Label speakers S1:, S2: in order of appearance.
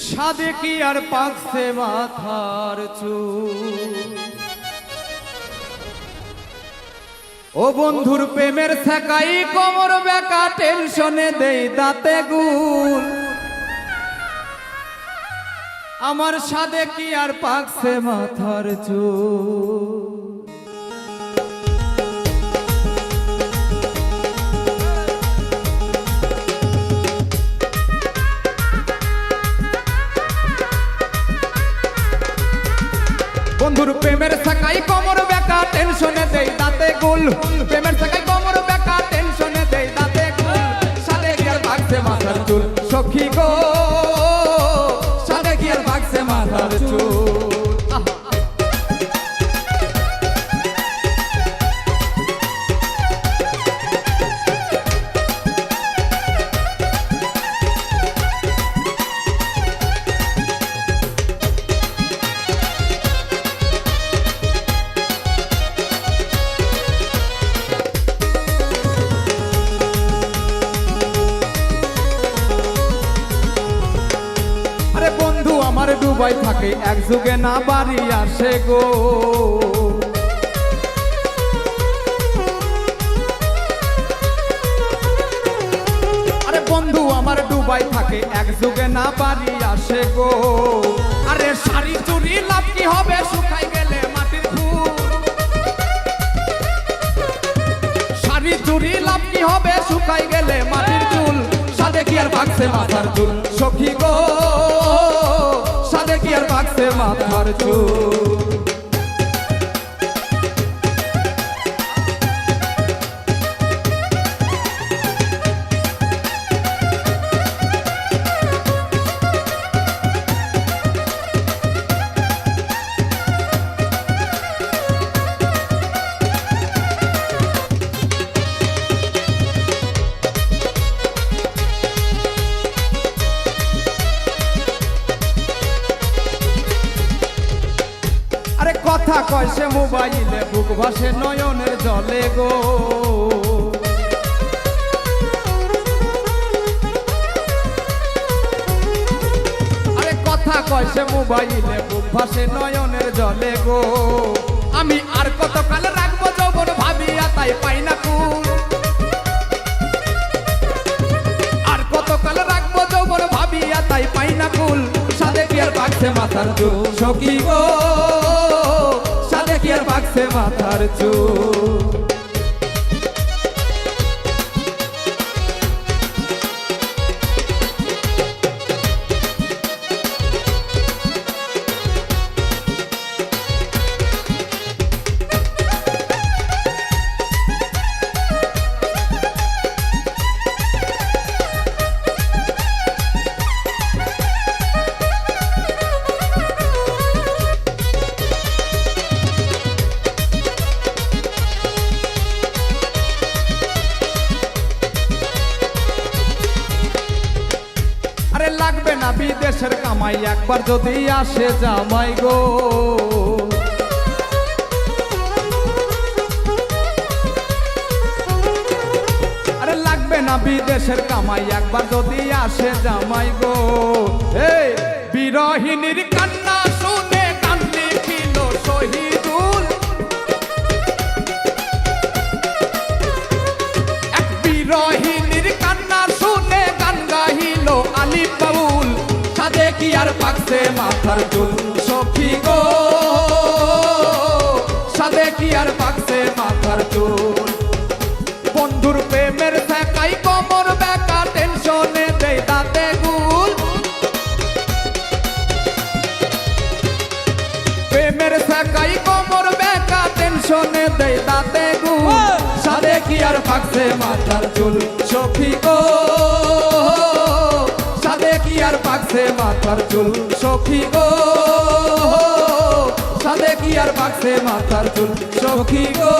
S1: সাদে কি আর পাকছে মাথার চুল। ও বন্ধুর প্রেমের ছেকাই কোমর বেকা টেনশনে দেই দাঁতে গুল। আমার সাদে কি আর পাকছে মাথার চুল। বন্ধুর প্রেমের ছেকাই কোমর বেকা টেনশনে দেই দাঁতে গুল। প্রেমের ছেকাই কোমর বেকা টেনশনে দেই দাঁতে গুল। সাদে কি আর পাকছে মাথার চুল সখী গো, সাদে কি আর পাকছে মাথার চুল। আমার ডুবাই থাকে এক যুগে না বাড়ি আসে গো। আরে বন্ধু আমার ডুবাই থাকে এক যুগে না বাড়ি আসে গো। আরে শাড়ি চুরি লাভ কি হবে শুকাই গেলে মাটির ফুল। শাড়ি চুরি লাভ কি হবে শুকাই গেলে মাটির চুল। সাদে কি আর পাকছে মাথার চুল সখী গো, সাদে কি আর পাকছে মাথার চুল। কথা কয় সে মোবাইলে বুক ভাসে নয়নের জলে গো। আরে কথা কয় সে মোবাইলে বুক ভাসে নয়নের জলে গো। আমি আর কতকাল রাখবো যৌবন ভাবিয়া তাই পাই না কুল। আর কতকাল রাখবো যৌবন ভাবিয়া তাই পাই না কুল। সাদে কি আর পাকছে মাথার চুল সখী গো, সাদে কি আর পাকছে মাথার চুল। লাগবে না বিদেশের কামাই একবার যদি আসে জামাই গো। আরে লাগবে না বিদেশের কামাই একবার যদি আসে জামাই গো। এই বিরহিনীর কান্না শুনে কান্দি ছিল শহীদুল। এক বিরহিনীর কান্না শুনে গান গাহিল আলিফ বাউল। সাদে কি আর পাকছে মাথার চুল সখী গো, সাদে কি আর পাকছে মাথার চুল। বন্ধুর প্রেমের ছেকাই কোমর বেকা টেনশনে দেই দাঁতে গুল। প্রেমের ছেকাই কোমর বেকা টেনশনে দেই দাঁতে গুল। সাদে কি আর পাকছে মাথার চুল সখী গো, সাদে কি আর পাকছে মাথার চুল সখী গো, সাদে কি আর পাকছে মাথার চুল সখী গো।